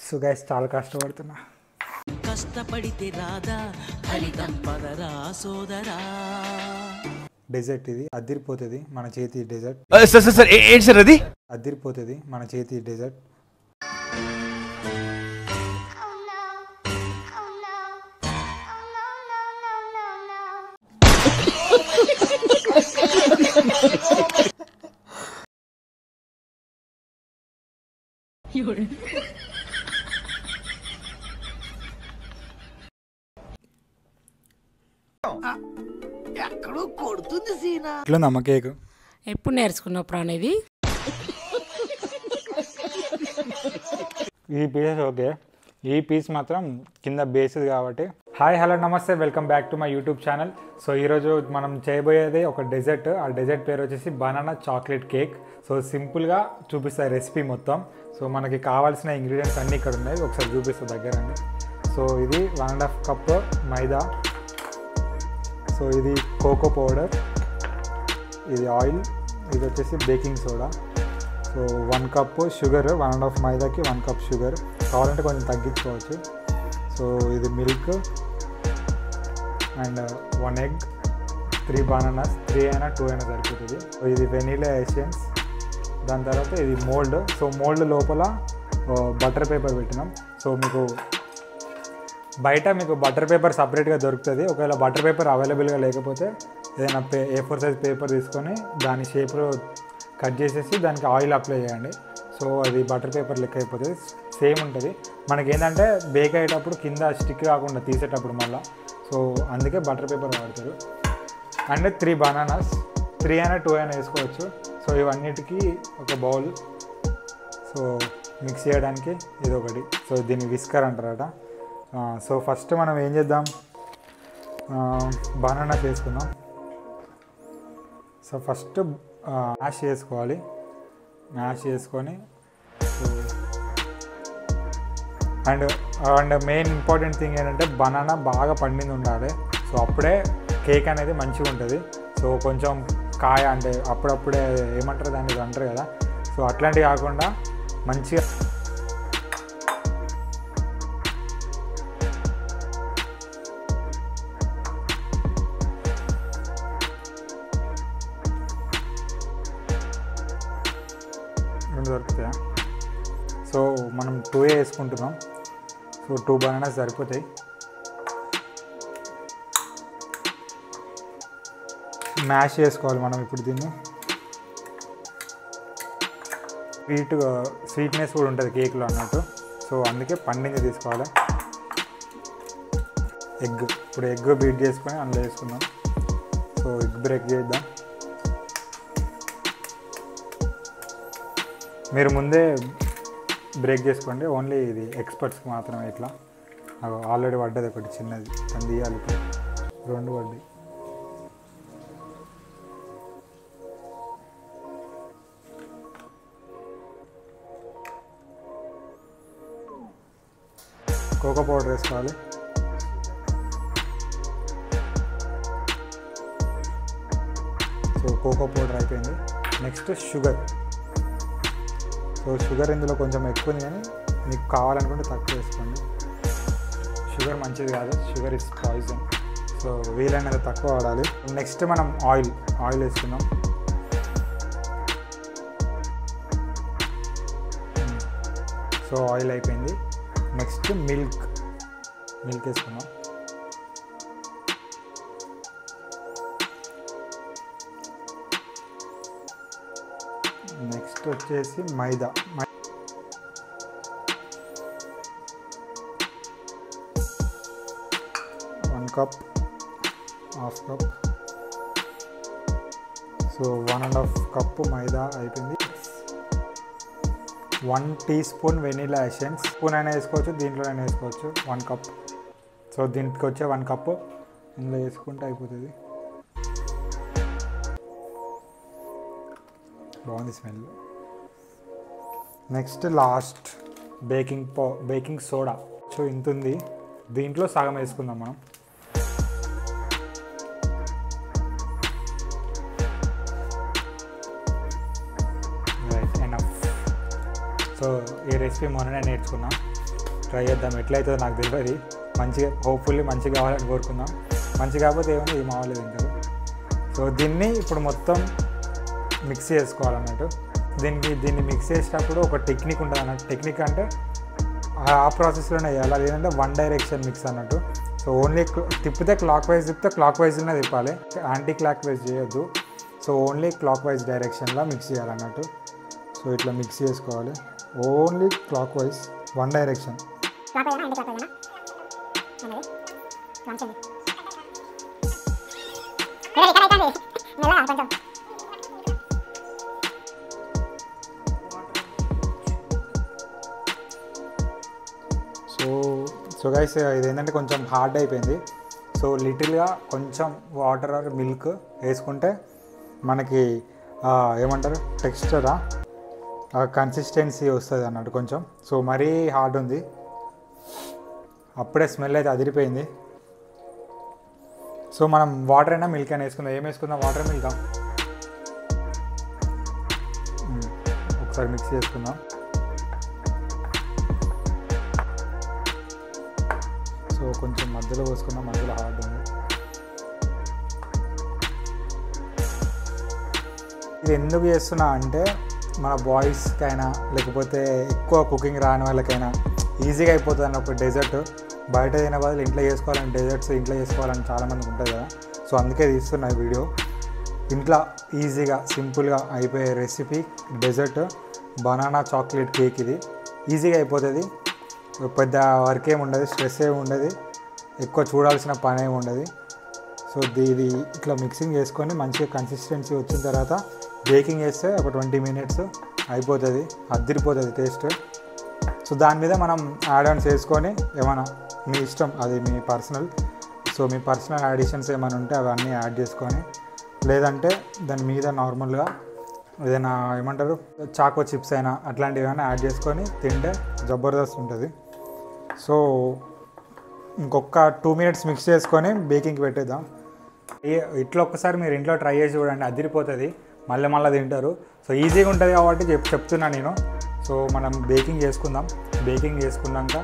So guys చాలా కష్టపడుతున్నా. కష్టపడితే రాదా ఫలితం పదరా సోదరా. డెజర్ట్ ఇది అదిరిపోతుంది మన చేతి డెజర్ట్. సార్ ఏంటి సార్ అది? అదిరిపోతుంది మన చేతి డెజర్ట్. ఎక్కడో కొడుతుంది సీనా. ఇట్లుందమ్మ కేక్. ఎప్పుడు నేర్చుకున్నావు ప్రాణేది? ఈ పీసెస్ ఓకే, ఈ పీస్ మాత్రం కింద బేస్ది కాబట్టి. హాయ్ హలో నమస్తే, welcome back to my YouTube channel. So ఈరోజు మనం చేయబోయేది ఒక డెజర్ట్. ఆ డెజర్ట్ పేరు వచ్చేసి బనానా చాక్లెట్ కేక్. సో సింపుల్గా చూపిస్తాయి రెసిపీ మొత్తం. సో మనకి కావాల్సిన ఇంగ్రీడియంట్స్ అన్నీ ఇక్కడ ఉన్నాయి, ఒకసారి చూపిస్తాను దగ్గర అండి. సో ఇది 1.5 కప్ మైదా, సో ఇది కోకో పౌడర్, ఇది ఆయిల్, ఇది వచ్చేసి baking soda. So 1 cup sugar, 1.5 మైదాకి 1 cup sugar, కావాలంటే కొంచెం తగ్గించుకోవచ్చు. సో ఇది మిల్క్ అండ్ 1 ఎగ్, 3 బనానాస్, 3 అయినా 2 అయినా సరిపోతుంది. సో ఇది వెనీలా ఎసెన్స్. దాని తర్వాత ఇది మోల్డ్. సో మోల్డ్ లోపల బటర్ పేపర్ పెట్టినాం. సో మీకు బయట బటర్ పేపర్ సపరేట్గా దొరుకుతుంది. ఒకవేళ బటర్ పేపర్ అవైలబుల్గా లేకపోతే ఏదైనా A4 సైజ్ పేపర్ తీసుకొని దాని షేప్లో కట్ చేసేసి దానికి ఆయిల్ అప్లై చేయండి. సో అది బటర్ పేపర్ లెక్క అయిపోతుంది, సేమ్ ఉంటుంది. మనకి ఏంటంటే బేక్ అయ్యేటప్పుడు కింద స్టిక్ కాకుండా తీసేటప్పుడు మళ్ళీ, సో అందుకే బటర్ పేపర్ వాడతారు. అండ్ 3 బనానాస్, 3 అయినా 2 అయినా వేసుకోవచ్చు. సో ఇవన్నిటికీ ఒక బౌల్. సో మిక్స్ చేయడానికి ఇది ఒకటి. సో దీన్ని విస్కర్ అంటారట. సో ఫస్ట్ మనం ఏం చేద్దాం, బనానాస్ వేసుకుందాం. సో ఫస్ట్ మ్యాష్ చేసుకోవాలి. మ్యాష్ చేసుకొని అండ్ మెయిన్ ఇంపార్టెంట్ థింగ్ ఏంటంటే బనానా బాగా పండింది ఉండాలి. సో అప్పుడే కేక్ అనేది మంచిగా ఉంటుంది. సో కొంచెం కాయ అంటే అప్పుడప్పుడే ఏమంటారు దాన్ని అంటారు కదా, సో అట్లాంటివి కాకుండా మంచిగా దొరుకుతాయి. సో మనం 2 వేసుకుంటున్నాం. సో 2 బనానాస్ సరిపోతాయి. మ్యాష్ చేసుకోవాలి మనం ఇప్పుడు దీన్ని. స్వీట్నెస్ కూడా ఉంటుంది కేక్లో అన్నట్టు. సో అందుకే పండింది తీసుకోవాలి. ఎగ్, ఇప్పుడు ఎగ్ బీట్ చేసుకొని అందులో వేసుకుందాం. సో ఎగ్ బ్రేక్ చేద్దాం. మీరు ముందే బ్రేక్ చేసుకోండి, ఓన్లీ ఇది ఎక్స్పర్ట్స్కి మాత్రమే. ఇట్లా ఆల్రెడీ పడ్డది ఒకటి చిన్నది, అది తీయాలి. ఇప్పుడు 2 పడ్డాయి. కోకో పౌడర్ వేసుకోవాలి. సో కోకో పౌడర్ అయిపోయింది. Next sugar. సో షుగర్ ఇందులో కొంచెం ఎక్కువ ఉంది, కానీ మీకు కావాలనుకుంటే తక్కువ వేసుకోండి. షుగర్ మంచిది కాదు, షుగర్ ఇస్ పాయిజన్. సో వీలైనంత తక్కువ వాడాలి. నెక్స్ట్ మనం ఆయిల్ వేసుకుందాం. సో ఆయిల్ అయిపోయింది. నెక్స్ట్ మిల్క్ వేసుకుందాం. నెక్స్ట్ వచ్చేసి maida. 1 cup, 1/2 cup. So 1.5 cup maida అయిపోయింది. 1 teaspoon vanilla essence. Spoon అయినా వేసుకోవచ్చు, దీంట్లోనైనా వేసుకోవచ్చు. 1 కప్. సో దీనికి వచ్చే 1 కప్పు ఇందులో వేసుకుంటే అయిపోతుంది. బాగుంది smell. Next last baking soda. So ఇంత ఉంది, దీంట్లో సగం వేసుకుందాం మనం. Right, enough. సో ఈ రెసిపీ మొన్ననే నేర్చుకున్నాం, ట్రై చేద్దాం ఎట్లయితుందో నాకు తెలియదు. మంచిగా హోప్ఫుల్లీ మంచిగా కావాలని కోరుకుందాం. మంచి కాకపోతే ఏమైనా ఇది మామూలు తింటారు. సో దీన్ని ఇప్పుడు మొత్తం మిక్స్ చేసుకోవాలన్నట్టు. దీన్ని మిక్స్ చేసేటప్పుడు ఒక టెక్నిక్ ఉంటుంది అన్నట్టు. టెక్నిక్ అంటే ఆ ప్రాసెస్లోనే చేయాలి. అది ఏంటంటే వన్ డైరెక్షన్ మిక్స్ అన్నట్టు. సో ఓన్లీ తిప్పితే క్లాక్ వైజ్లోనే తిప్పాలి, యాంటీ క్లాక్ వైజ్ చేయొద్దు. సో ఓన్లీ క్లాక్ వైజ్ డైరెక్షన్లో మిక్స్ చేయాలన్నట్టు. సో ఇట్లా మిక్స్ చేసుకోవాలి, only clock wise, one direction. So guys ఇదేంటంటే కొంచెం హార్డ్ అయిపోయింది. సో లిటిల్గా కొంచెం వాటర్ ఆర్ మిల్క్ వేసుకుంటే మనకి ఏమంటారు టెక్స్చరా కన్సిస్టెన్సీ వస్తుంది అన్నట్టు కొంచెం. సో మరీ హార్డ్ ఉంది, అప్పుడే స్మెల్ అయితే అదిరిపోయింది. సో మనం వాటర్ అయినా మిల్క్ అయినా వేసుకుందాం. ఏం వేసుకుందాం? Water milk. ఒకసారి మిక్స్ చేసుకుందాం. సో కొంచెం మధ్యలో పోసుకుందాం, మధ్యలో హార్డ్ ఉంది. ఇది ఎందుకు చేస్తున్నా అంటే మన బాయ్స్కైనా లేకపోతే ఎక్కువ కుకింగ్ రాని వాళ్ళకైనా ఈజీగా అయిపోతుంది అన్నప్పుడు. డెజర్ట్ బయట తినే బదులు ఇంట్లో చేసుకోవాలని, డెజర్ట్స్ ఇంట్లో చేసుకోవాలని చాలామందికి ఉంటుంది కదా. సో అందుకే తీస్తున్నా ఈ వీడియో. ఇంట్లో ఈజీగా సింపుల్గా అయిపోయే recipe dessert banana chocolate cake. ఇది ఈజీగా అయిపోతుంది, పెద్ద వర్క్ ఏమి ఉండదు, స్ట్రెస్ ఏమి ఉండదు, ఎక్కువ చూడాల్సిన పని ఏమి ఉండదు. సో ఇది ఇట్లా మిక్సింగ్ చేసుకొని మంచిగా కన్సిస్టెన్సీ వచ్చిన తర్వాత బేకింగ్ చేస్తే ఒక 20 minutes అయిపోతుంది, అదిరిపోతుంది టేస్ట్. సో దాని మీద మనం యాడ్ ఆన్స్ చేసుకొని ఏమైనా మీ ఇష్టం, అది మీ పర్సనల్. సో మీ పర్సనల్ యాడిషన్స్ ఏమైనా ఉంటే అవన్నీ యాడ్ చేసుకొని, లేదంటే దాని మీద నార్మల్గా ఏదైనా ఏమంటారు చాకో చిప్స్ అయినా అట్లాంటివి ఏమైనా యాడ్ చేసుకొని తింటే జబర్దస్త్ ఉంటుంది. సో ఇంకొక 2 minutes మిక్స్ చేసుకొని బేకింగ్కి పెట్టేద్దాం. ఇట్లా ఒక్కసారి మీరు ఇంట్లో ట్రై చేసి చూడండి, అదిరిపోతుంది, మళ్ళీ తింటారు. సో ఈజీగా ఉంటుంది కాబట్టి చెప్తున్నా నేను. సో మనం బేకింగ్ చేసుకుందాం. బేకింగ్ చేసుకున్నాక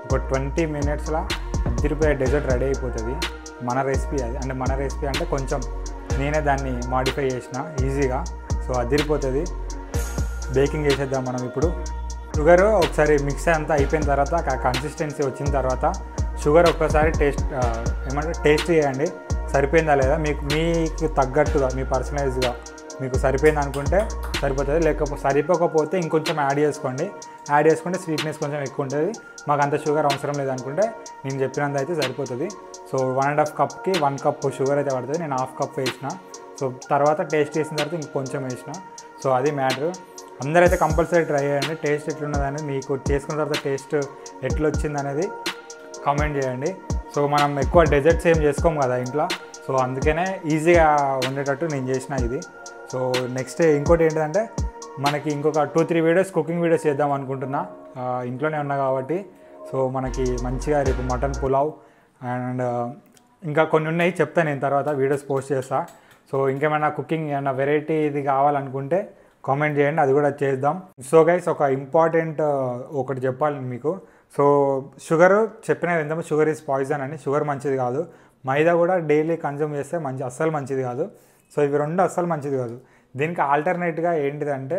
ఒక 20 minutesలో అదిరిపోయే డెజర్ట్ రెడీ అయిపోతుంది. మన రెసిపీ అది, అంటే మన రెసిపీ అంటే కొంచెం నేనే దాన్ని మాడిఫై చేసిన ఈజీగా. సో అదిరిపోతుంది. బేకింగ్ చేసేద్దాం మనం ఇప్పుడు. షుగర్ ఒకసారి మిక్స్ అంతా అయిపోయిన తర్వాత, కన్సిస్టెన్సీ వచ్చిన తర్వాత షుగర్ ఒక్కసారి టేస్ట్ చేయండి, సరిపోయిందా లేదా. మీకు తగ్గట్టుగా మీ పర్సనలైజ్గా మీకు సరిపోయింది అనుకుంటే సరిపోతుంది, లేకపోతే సరిపోకపోతే ఇంకొంచెం యాడ్ చేసుకుంటే స్వీట్నెస్ కొంచెం ఎక్కువ ఉంటుంది. మాకు అంత షుగర్ అవసరం లేదనుకుంటే నేను చెప్పినంత అయితే సరిపోతుంది. సో 1.5 కప్కి 1 కప్ షుగర్ అయితే పడుతుంది. నేను 1/2 కప్ వేసిన. సో తర్వాత టేస్ట్ చేసిన తర్వాత ఇంకొంచెం వేసిన. సో అది మ్యాటర్. అందరైతే కంపల్సరీ ట్రై చేయండి. టేస్ట్ ఎట్లున్నదని, మీకు చేసుకున్న తర్వాత టేస్ట్ ఎట్లొచ్చింది అనేది కామెంట్ చేయండి. సో మనం ఎక్కువ డెజర్ట్స్ ఏం చేసుకోము కదా ఇంట్లో, సో అందుకనే ఈజీగా ఉండేటట్టు నేను చేసిన ఇది. సో నెక్స్ట్ ఇంకోటి ఏంటంటే మనకి ఇంకొక 2-3 వీడియోస్ కుకింగ్ వీడియోస్ చేద్దాం అనుకుంటున్నా. ఇంట్లోనే ఉన్నా కాబట్టి. సో మనకి మంచిగా రేపు మటన్ పులావ్ అండ్ ఇంకా కొన్ని ఉన్నాయి, చెప్తాను నేను తర్వాత వీడియోస్ పోస్ట్ చేస్తా. సో ఇంకేమైనా కుకింగ్ ఏమైనా వెరైటీ ఇది కావాలనుకుంటే కామెంట్ చేయండి, అది కూడా చేద్దాం. సో గైస్ ఒక ఇంపార్టెంట్ ఒకటి చెప్పాలి మీకు. సో షుగర్ చెప్పిన విధంగా షుగర్ ఈజ్ పాయిజన్ అని. షుగర్ మంచిది కాదు. మైదా కూడా డైలీ కన్జ్యూమ్ చేస్తే అస్సలు మంచిది కాదు. సో ఇవి రెండు అస్సలు మంచిది కాదు. దీనికి ఆల్టర్నేట్గా ఏంటిదంటే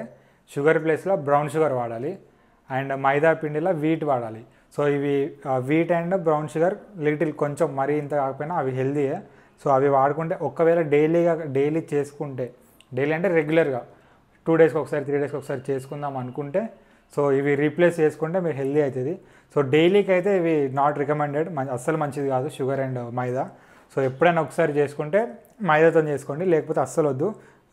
షుగర్ ప్లేస్లో బ్రౌన్ షుగర్ వాడాలి అండ్ మైదా పిండిలో వీట్ వాడాలి. సో ఇవి wheat and brown sugar little కొంచెం మరీ ఇంత కాకపోయినా అవి హెల్దీయే. సో అవి వాడుకుంటే ఒకవేళ డైలీ చేసుకుంటే, డైలీ అంటే రెగ్యులర్గా 2 daysకి ఒకసారి 3 daysకి ఒకసారి చేసుకుందాం అనుకుంటే, సో ఇవి రీప్లేస్ చేసుకుంటే మీరు హెల్దీ అవుతుంది. సో డైలీకి అయితే ఇవి నాట్ రికమెండెడ్, అస్సలు మంచిది కాదు షుగర్ అండ్ మైదా. సో ఎప్పుడైనా ఒకసారి చేసుకుంటే మైదాతో చేసుకోండి, లేకపోతే అస్సలు వద్దు,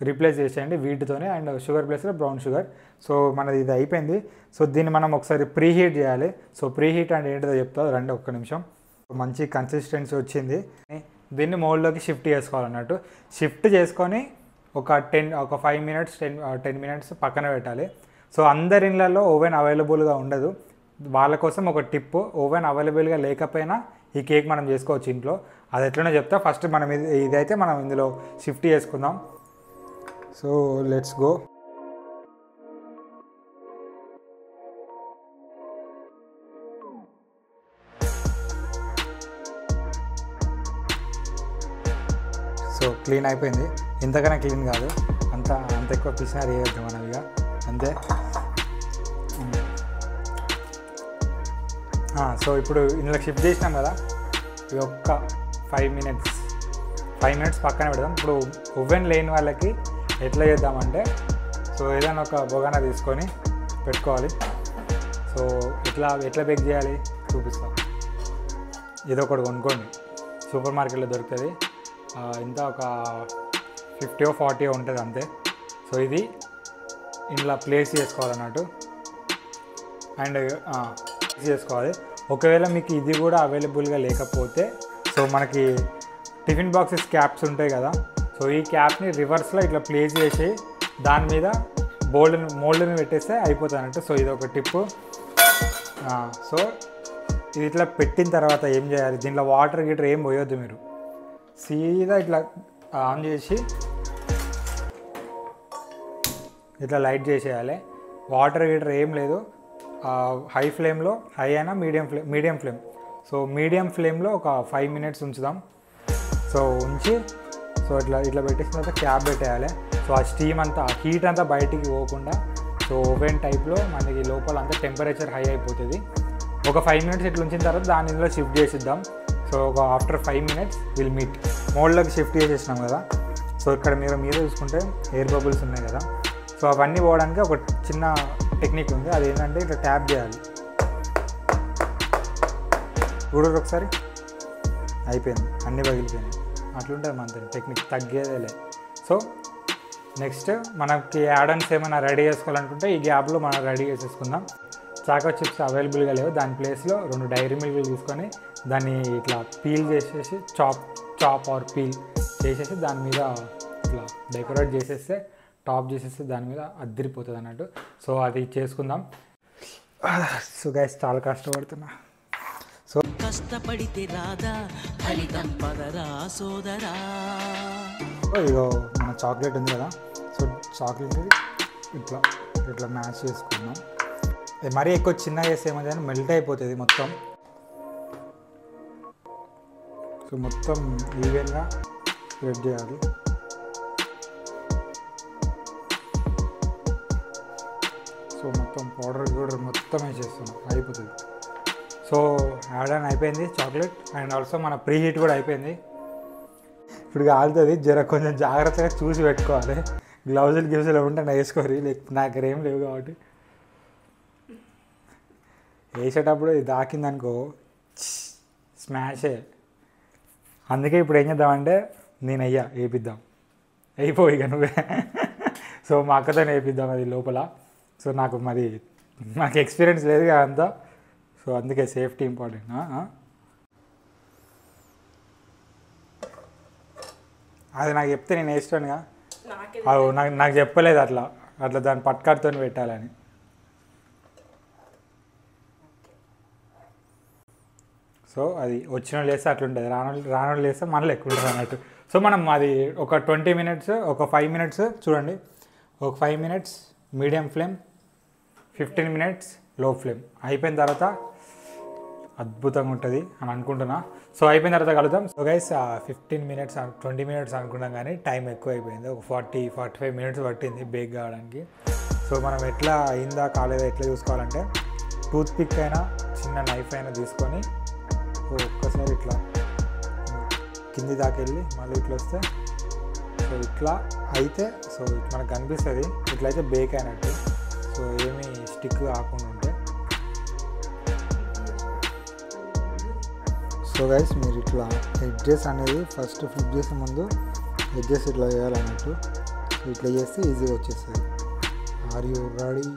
రీప్లేస్ చేసేయండి వీటితోనే. అండ్ షుగర్ ప్లేస్లో బ్రౌన్ షుగర్. సో మనది ఇది అయిపోయింది. సో దీన్ని మనం ఒకసారి ప్రీహీట్ చేయాలి. సో ప్రీహీట్ అంటే ఏంటిదో చెప్తా రండి ఒక్క నిమిషం. మంచి కన్సిస్టెన్సీ వచ్చింది. దీన్ని మోల్డ్లోకి షిఫ్ట్ చేసుకోవాలన్నట్టు. షిఫ్ట్ చేసుకొని ఒక 5 minutes 10 minutes పక్కన పెట్టాలి. సో అందరి ఇళ్ళల్లో ఓవెన్ అవైలబుల్గా ఉండదు. వాళ్ళ కోసం ఒక టిప్, ఓవెన్ అవైలబుల్గా లేకపోయినా ఈ కేక్ మనం చేసుకోవచ్చు ఇంట్లో. అది ఎట్లనో చెప్తా. ఫస్ట్ మనం ఇదైతే మనం ఇందులో షిఫ్ట్ చేసుకుందాం. So let's go. So clean అయిపోయింది. ఇంతకన్నా క్లీన్ కాదు, అంత ఎక్కువ పిసినారు వేయద్దు మనం ఇక అంతే. సో ఇప్పుడు ఇందులో షిఫ్ట్ చేసినాం కదా, ఇది ఒక్క 5 మినిట్స్ పక్కన పెడదాం. ఇప్పుడు ఓవెన్ లేని వాళ్ళకి ఎట్లా చేద్దామంటే, సో ఏదైనా ఒక బొగానా తీసుకొని పెట్టుకోవాలి. సో ఎట్లా బేక్ చేయాలి చూపిస్తాం. ఏదో ఒకటి కొనుక్కోండి, సూపర్ మార్కెట్లో దొరుకుతుంది. ఇంత ఒక 50 or 40 ఉంటుంది అంతే. సో ఇది ఇంట్లో ప్లేస్ చేసుకోవాలన్నట్టు అండ్ చేసుకోవాలి. ఒకవేళ మీకు ఇది కూడా అవైలబుల్గా లేకపోతే, సో మనకి టిఫిన్ బాక్సెస్ క్యాప్స్ ఉంటాయి కదా, సో ఈ క్యాప్ని రివర్స్లో ఇట్లా ప్లేస్ చేసి దాని మీద మోల్డ్ని పెట్టేస్తే అయిపోతుంది అన్నట్టు. సో ఇది ఒక టిప్పు. సో ఇది ఇట్లా పెట్టిన తర్వాత ఏం చేయాలి, దీంట్లో వాటర్ గీటర్ ఏం పోయొద్దు. మీరు సీదా ఇట్లా ఆన్ చేసి ఇట్లా లైట్ చేసేయాలి. వాటర్ గీటర్ ఏం లేదు. హై ఫ్లేమ్లో, హై అయినా మీడియం ఫ్లేమ్. సో మీడియం ఫ్లేమ్లో ఒక 5 మినిట్స్ ఉంచుదాం. సో ఉంచి సో ఇట్లా పెట్టేసిన తర్వాత క్యాప్ పెట్టేయాలి. సో ఆ స్టీమ్ అంతా, ఆ హీట్ అంతా బయటికి పోకుండా, సో ఓవెన్ టైప్లో మనకి లోపల అంతా టెంపరేచర్ హై అయిపోతుంది. ఒక 5 మినిట్స్ ఇట్లా ఉంచిన తర్వాత దాని ఇందులో షిఫ్ట్ చేసిద్దాం. సో ఒక ఆఫ్టర్ 5 మినిట్స్ విల్ మీట్. మోల్డ్లోకి షిఫ్ట్ చేసేసినాం కదా. సో ఇక్కడ మీరు చూసుకుంటే ఎయిర్ బబుల్స్ ఉన్నాయి కదా, సో అవన్నీ పోవడానికి ఒక చిన్న టెక్నిక్ ఉంది. అది ఏంటంటే ఇట్లా ట్యాప్ చేయాలి. చూడరు ఒకసారి, అయిపోయింది, అన్నీ పగిలిపోయినాయి. అట్లుంటుంది మన టెక్నిక్, తగ్గేదేలే. సో నెక్స్ట్ మనకి యాడన్స్ ఏమైనా రెడీ చేసుకోవాలనుకుంటే ఈ గ్యాప్లో మనం రెడీ చేసేసుకుందాం. చాకో చిప్స్ అవైలబుల్గా లేవు, దాని ప్లేస్లో 2 డైరీ మిల్క్లు తీసుకొని దాన్ని ఇట్లా పీల్ చేసేసి చాప్ ఆర్ పీల్ చేసేసి దాని మీద ఇట్లా డెకరేట్ చేసేస్తే, టాప్ చేసేస్తే దాని మీద అద్దరిపోతుంది అన్నట్టు. సో అది చేసుకుందాం. సో గైస్ చాలా కష్టపడుతున్నా. సో కష్టపడితే రాదా ఫలితం పదరా సోదరా. ఇగో మన చాక్లెట్ ఉంది కదా, సో చాక్లెట్ ఇట్లా మ్యాచ్ చేసుకున్నాం. మరీ ఎక్కువ చిన్నగా వేస్తే ఏమైంది మెల్ట్ అయిపోతుంది మొత్తం. సో మొత్తం ఈవెన్గా స్ప్రెడ్ చేయాలి. సో మొత్తం పౌడర్ మొత్తం వేసేస్తున్నాం, అయిపోతుంది. సో యాడ్ ఆన్ అయిపోయింది చాక్లెట్. అండ్ ఆల్సో మన ప్రీ హీట్ కూడా అయిపోయింది. ఇప్పుడు కాలుతుంది, కొంచెం జాగ్రత్తగా చూసి పెట్టుకోవాలి. గ్లౌజులు ఉంటే వేసుకోరు, నాకు ఏం లేవు కాబట్టి. వేసేటప్పుడు ఇది దాకిందనుకో స్మాషే. అందుకే ఇప్పుడు ఏం చేద్దామంటే నేను వేపిద్దాం, అయిపోయి ఇక నువ్వే. సో మా అక్కతో వేపిద్దాం అది లోపల. సో నాకు ఎక్స్పీరియన్స్ లేదు కదా అంతా, సో అందుకే సేఫ్టీ ఇంపార్టెంట్. అది నాకు చెప్తే నేను వేస్తానుగా, నాకు చెప్పలేదు అట్లా దాన్ని పట్కాడుతో పెట్టాలని. సో అది వచ్చిన వాళ్ళు వేస్తే అట్లుంటుంది, రానోళ్ళు వేస్తే మళ్ళీ ఎక్కువ ఉంటుంది అన్నట్టు. సో మనం అది ఒక 20 మినిట్స్, ఒక 5 మినిట్స్ చూడండి, ఒక 5 మినిట్స్ మీడియం ఫ్లేమ్, 15 మినిట్స్ లో ఫ్లేమ్. అయిపోయిన తర్వాత అద్భుతంగా ఉంటుంది అని అనుకుంటున్నా. సో అయిపోయిన తర్వాత కలుద్దాం. సో గైస్ 15 మినిట్స్ 20 మినిట్స్ అనుకున్నాం, కానీ టైం ఎక్కువ అయిపోయింది. ఒక 40-45 మినిట్స్ పట్టింది బేక్ కావడానికి. సో మనం ఎట్లా అయిందా కాలేదా ఎట్లా చూసుకోవాలంటే, టూత్ పిక్ అయినా చిన్న నైఫ్ అయినా తీసుకొని ఒక్కసారి ఇట్లా కింది దాకా వెళ్ళి మళ్ళీ ఇట్లా వస్తే, సో ఇట్లా అయితే సో మనకు కనిపిస్తుంది. ఇట్లయితే బేక్ అయినట్టు. సో ఏమీ స్టిక్ కాకుండా ఉంటే. సో గైస్ మీరు ఇట్లా ఎడ్జెస్ అనేది ఫస్ట్ ఫ్లిప్ చేసే ముందు ఎడ్జెస్ ఇట్లా చేయాలన్నట్టు. ఇట్లా చేస్తే ఈజీగా వచ్చేస్తుంది. Are you ready?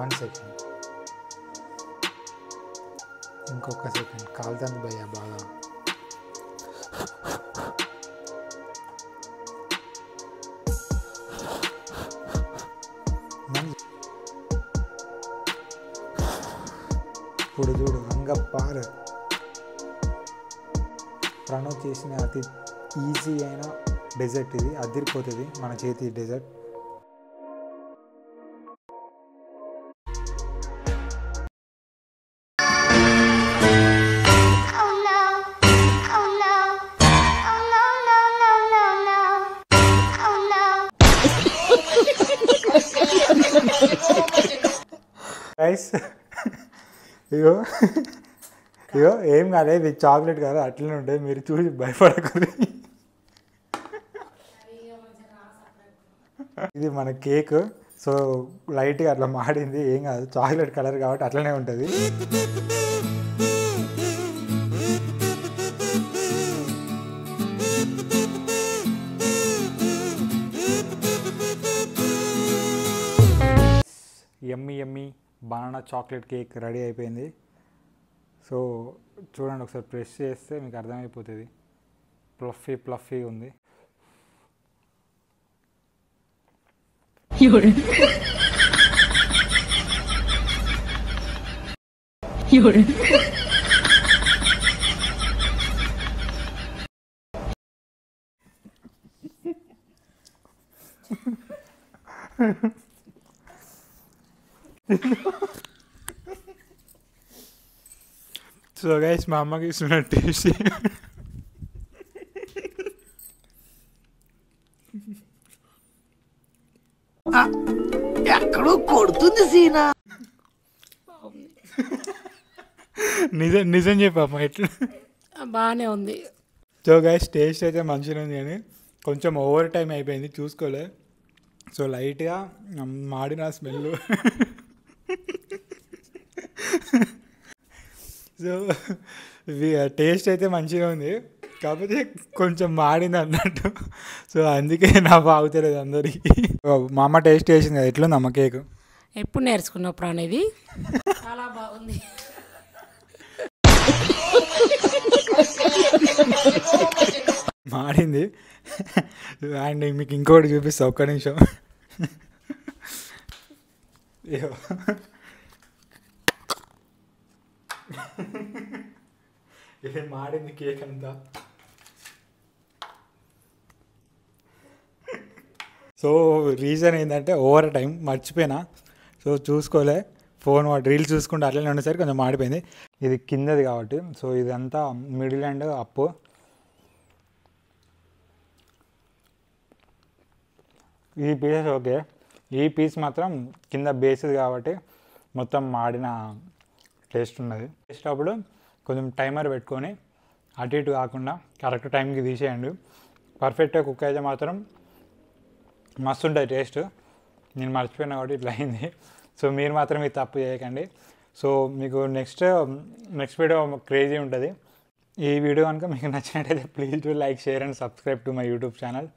1 సెకండ్, ఇంకొక సెకండ్. కాలుతుంది భయ్యా బాగా. ఇప్పుడు చూడు అంగపార ప్రణవ్ చేసిన అతి ఈజీ అయిన డెజర్ట్ ఇది. అదిరిపోతుంది మన చేతి డెజర్ట్. గైస్ ఇగో ఇగో ఏం కాదు, ఇది చాక్లెట్ కాదు, అట్లనే ఉంటుంది, మీరు చూసి భయపడకూడదు. ఇది మన కేక్. సో లైట్గా అట్లా మాడింది, ఏం కాదు, చాక్లెట్ కలర్ కాబట్టి అట్లనే ఉంటుంది. యమ్మీ యమ్మీ బనానా చాక్లెట్ కేక్ రెడీ అయిపోయింది. సో చూడండి, ఒకసారి ప్రెస్ చేస్తే మీకు అర్థమైపోతుంది. ప్లఫీ ప్లఫీ ఉంది. సో గైస్ మా అమ్మకి ఇస్తున్న టేస్ట్ ఎక్కడో కొడుతుంది సీనా. నిజం చెప్పమ్మా ఎట్లా బాగానే ఉంది. సో గైస్ టేస్ట్ అయితే మంచిగా ఉంది, కానీ కొంచెం ఓవర్ టైం అయిపోయింది, చూసుకోలే. సో లైట్గా మాడిన స్మెల్. సో టేస్ట్ అయితే మంచిగా ఉంది, కాకపోతే కొంచెం మాడింది అన్నట్టు. సో అందుకే నా బాగుతలేదు అందరికీ. మా అమ్మ టేస్ట్ చేసింది కదా, ఎట్లుంది అమ్మ కేక్? ఎప్పుడు నేర్చుకున్నావు ప్రాణేది? చాలా బాగుంది. మాడింది. అండ్ మీకు ఇంకోటి చూపిస్తా, ఒక్క నిమిషం. ఇది మాడింది కేక్ అంతా. సో రీజన్ ఏంటంటే ఓవర్ టైం మర్చిపోయినా, సో చూసుకోలే, ఫోన్ వాటి రీల్స్ చూసుకుంటే అట్లనే ఉండేసరికి కొంచెం మాడిపోయింది. ఇది కిందది కాబట్టి, సో ఇదంతా మిడిల్ అండ్ అప్పు. ఈ పీసెస్ ఓకే, ఈ పీస్ మాత్రం కింద బేస్ది కాబట్టి మొత్తం మాడిన టేస్ట్ ఉన్నది. టేస్ట్ అప్పుడు కొంచెం టైమర్ పెట్టుకొని అటు ఇటు కాకుండా కరెక్ట్ టైంకి తీసేయండి. పర్ఫెక్ట్గా కుక్ అయితే మాత్రం మస్తు ఉంటుంది టేస్ట్. నేను మర్చిపోయినా కాబట్టి ఇట్లా అయింది. సో మీరు మాత్రం ఇది తప్పు చేయకండి. సో మీకు నెక్స్ట్ వీడియో క్రేజీ ఉంటుంది. ఈ వీడియో కనుక మీకు నచ్చినట్టయితే please do like, share and subscribe to my YouTube channel.